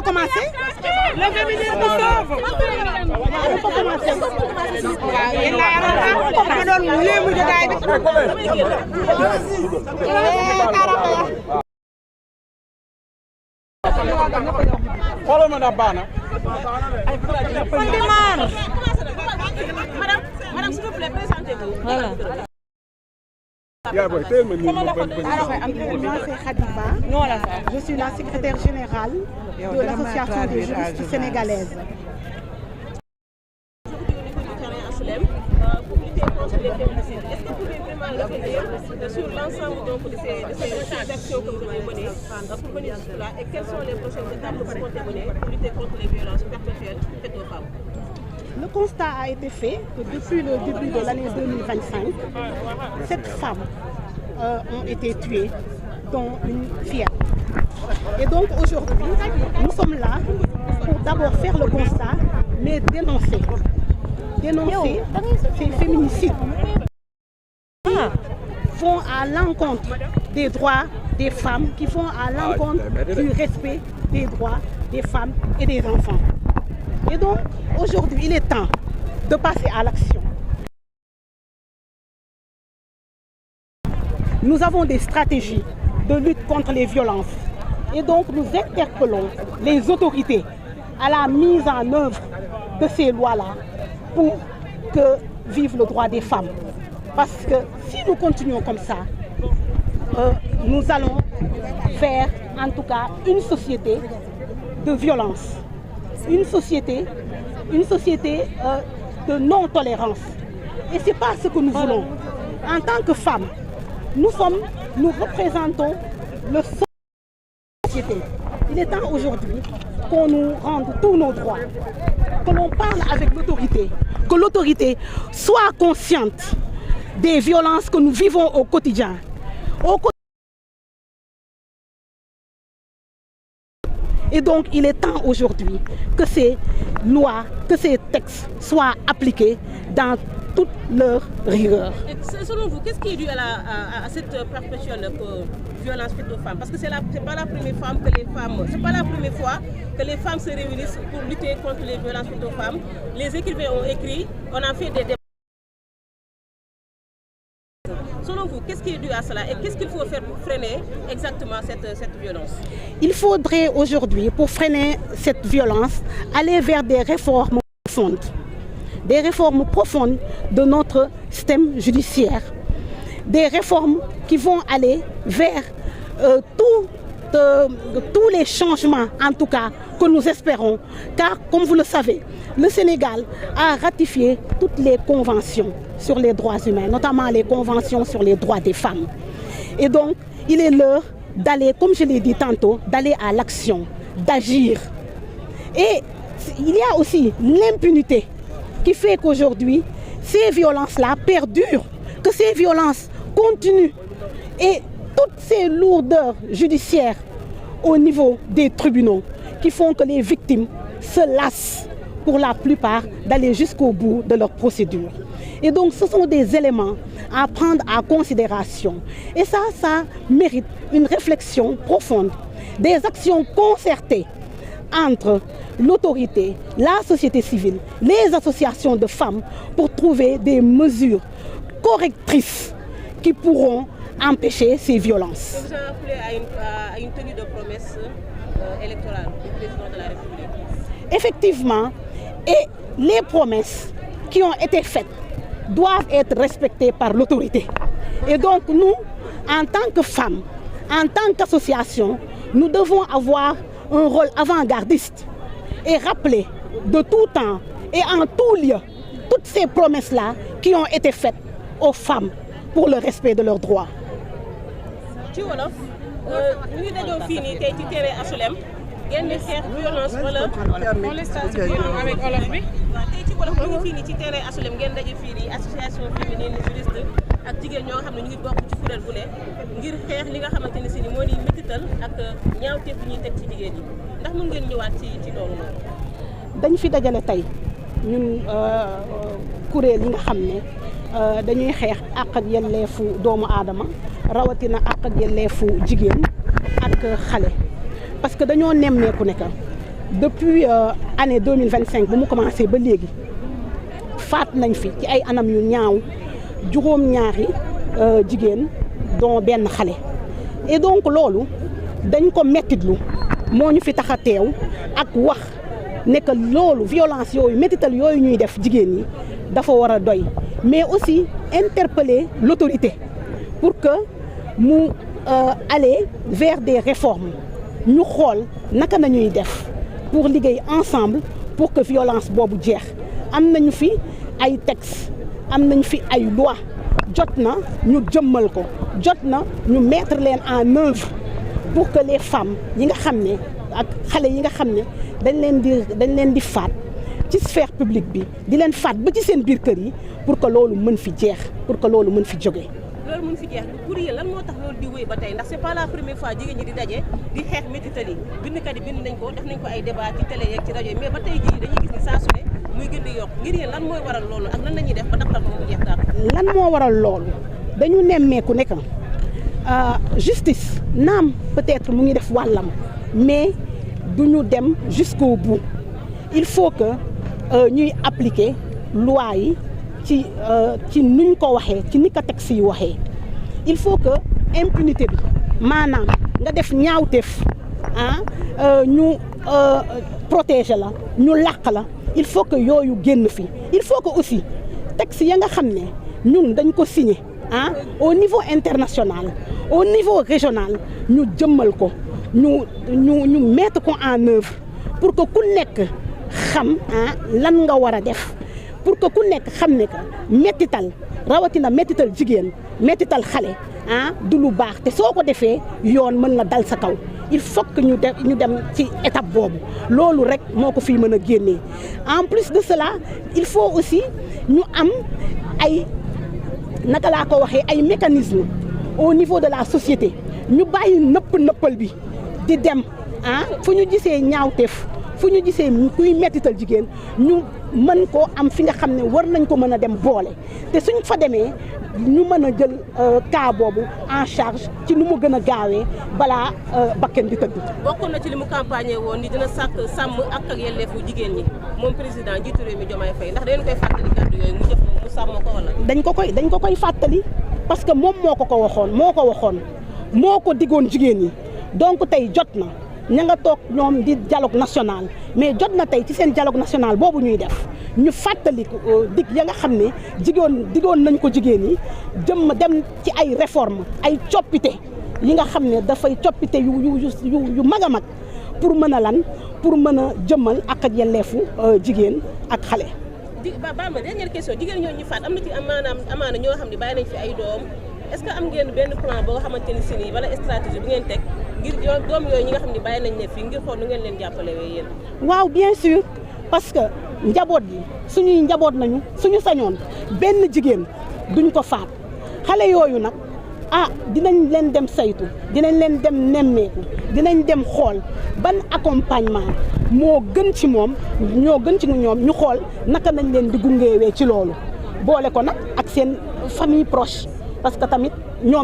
peut commencer. Le féminisme sauve. On peut commencer. Madame, s'il vous plaît, présentez-vous. Voilà. Moi, c'est Khadiba. Je suis la secrétaire générale de l'association des juristes sénégalaises. Pour lutter contre les féminicides, est-ce que vous pouvez vraiment revenir sur l'ensemble de ces actions que vous avez menées pour venir sur cela et quelles sont les prochaines étapes que vous comptez mener pour lutter contre les violences perpétuelles faites aux femmes? Le constat a été fait que depuis le début de l'année 2025, 7 femmes ont été tuées, dont une fillette. Et donc aujourd'hui, nous sommes là pour d'abord faire le constat, mais dénoncer ces féminicides qui vont à l'encontre des droits des femmes, qui vont à l'encontre du respect des droits des femmes et des enfants. Et donc, aujourd'hui, il est temps de passer à l'action. Nous avons des stratégies de lutte contre les violences. Et donc, nous interpellons les autorités à la mise en œuvre de ces lois-là pour que vive le droit des femmes. Parce que si nous continuons comme ça, nous allons vers, en tout cas, une société de violence. Une société de non-tolérance. Et ce n'est pas ce que nous voulons. En tant que femmes, nous représentons le société. Il est temps aujourd'hui qu'on nous rende tous nos droits, que l'on parle avec l'autorité, que l'autorité soit consciente des violences que nous vivons au quotidien. Et donc, il est temps aujourd'hui que ces lois, que ces textes soient appliqués dans toute leur rigueur. Et selon vous, qu'est-ce qui est dû à cette perpétuelle violence faite aux femmes? Parce que c'est pas la première fois que les femmes se réunissent pour lutter contre les violences faites aux femmes. Les écrivains ont écrit, on a fait des débats. Selon vous, qu'est-ce qui est dû à cela et qu'est-ce qu'il faut faire pour freiner exactement cette violence? Il faudrait aujourd'hui, pour freiner cette violence, aller vers des réformes profondes. Des réformes profondes de notre système judiciaire. Des réformes qui vont aller vers tous les changements, en tout cas, que nous espérons. Car, comme vous le savez, le Sénégal a ratifié toutes les conventions sur les droits humains, notamment les conventions sur les droits des femmes. Et donc, il est l'heure d'aller, comme je l'ai dit tantôt, d'aller à l'action, d'agir. Et il y a aussi l'impunité qui fait qu'aujourd'hui, ces violences-là perdurent, que ces violences continuent. Et toutes ces lourdeurs judiciaires au niveau des tribunaux qui font que les victimes se lassent pour la plupart d'aller jusqu'au bout de leur procédure. Et donc ce sont des éléments à prendre en considération. Et ça mérite une réflexion profonde, des actions concertées entre l'autorité, la société civile, les associations de femmes pour trouver des mesures correctrices qui pourront empêcher ces violences. Vous en appelez à une tenue de promesse électorale du président de la République? Effectivement, et les promesses qui ont été faites doivent être respectées par l'autorité. Et donc nous, en tant que femmes, en tant qu'association, nous devons avoir un rôle avant-gardiste et rappeler de tout temps et en tout lieu toutes ces promesses-là qui ont été faites aux femmes pour le respect de leurs droits. ci wolof ñu ngi dajoo fii nii tey ci terrain HLM ngeen di xeex violence wala avec olof bi tey ci wolof ñu ngi fii nii ci terrain HLM ngeen daje fii nii association féminine juriste ak jigéen ñoo xam ne ñu ngi bokk ci kuréel bu ne ngir xeex li nga xamante ni si ni moo di métital ak ñaawteef bi ñuy teg ci jigéen ñi ndax mën ngeen ñëwaat ci loolu noonu. dañ fi dajale tey ñun kuréel yi nga xam ne dañuy xeex àq ak yelleefu doomu aadama rawatina àq ak yelleefu jigéen ak xale parce que dañoo nemmeeku ne que depuis année 2025 bu mu commencé ba léegi faat nañ fi ci ay anam yu ñaaw juróom-ñaari jigéen dont benn xale et donc loolu dañ ko mettitlu moo ñu fi tax a teew ak wax ne que loolu violence yooyu métital yooyu ñuy def jigéen ñi dafa war a doy mais aussi interpeller l'autorité pour que mu aller vers des réformes ñu xool naka nañuy def pour liggéey ensemble pour que violence boobu jeex am nañu fi ay textes am nañu fi ay lois jot na ñu jëmmal ko jot na ñu mettre leen en œuvre pour que les femmes yi nga xam ne ak xale yi nga xam ne dañ leen di faat ci sphère publique bi di leen faat ba ci seen biir kër yi pour que loolu mën fi jeex pour que loolu mën fi jóge. loolu mën fi jeex pour yéen lan moo tax loolu di wéy ba tey ndax c'est pas la première fois jigéen ñi di daje di xeex métital yi bindkat yi bind nañ ko def nañ ko ay débat ci télé yeeg ci rajo yi mais ba tey jii dañuy gis ni saa su ne muy gën di yokk ngir yéen lan mooy waral loolu ak lan la ñuy def ba tax mu jeex daal. lan moo waral loolu dañu nemmeeku ne que justice naam peut-être mu ngi def wàllam mais du ñu dem jusqu'au bout il faut que ñuy appliquer loi yi ci nuñ ko waxee ci ni ko texte yi waxee il faut que impunité bi maanaam nga def ñaawteef ñu protéger la ñu làq la il faut que yooyu génn fi il faut que aussi texte ya nga xam ne ñun dañ ko signé au niveau international au niveau régional ñu jëmmal ko ñu mettre ko en œuvre pour que ku nekk xam lan nga war a def pour que ku nekk xam ne que mettital rawatina mettital jigéen mettital xale du lu baax te soo ko defee yoon mën na dal sa kaw il faut que ñu dem ci étape boobu loolu rek moo ko fii mën a génnee en plus de cela il faut aussi ñu am ay naka laa ko waxee ay mécanismes au niveau de la société ñu bàyyi nëppal bi di dem fu ñu gisee ñaawteef fu ñu gisee kuy mettital jigéen ñu mën koo am fi nga xam ne war nañ ko mën a dem boole te suñ fa demee ñu mën a jël cas boobu en charge ci nu mu gën a gaawee balaa bakken di tëdd. bokkoon na ci li mu campagne woon ni dina sàmm ak yelleefu jigéen ñi moom président njiitu réew mi Diomaye Faye ndax dañu koy fàttali kàddu yooyu mu jëf mu sàmm ko wala. dañ ko koy fàttali parce que moom moo ko waxoon moo ko diggoon jigéen ñi donc tey jot na. ña nga toog ñoom di dialogue national mais jot na tey ci seen dialogue national boobu ñuy def ñu fàttali dig ya nga xam ne digoon nañ ko jigéen ñi dem ci ay réforme ay coppite yi nga xam ne dafay coppite yu mag a mag pour mën a pour mën a jëmmal ak yelleefu jigéen ak xale. baal ma dernière question jigéen ñooñu ñu faat am na ci amaana ñoo xam ne bàyyi nañ fi ay doom est-ce que am ngeen benn plan boo xamante ni si nii wala stratégie bu ngeen teg ngir doom yooyu ñi nga xam ne bàyyi nañ ne fii ngir xool nu ngeen leen jàppale yéen. waaw bien sûr parce que njaboot yi suñuy njaboot nañu suñu sañoon benn jigéen duñ ko faat xale yooyu nag dinañ leen dem saytu dinañ leen dem nemmeeku dinañ dem xool ban accompagnement moo gën ci ñoom ñu xool naka nañ leen di gungeewee ci loolu boole ko nag ak seen famille proche parce que tamit ñoom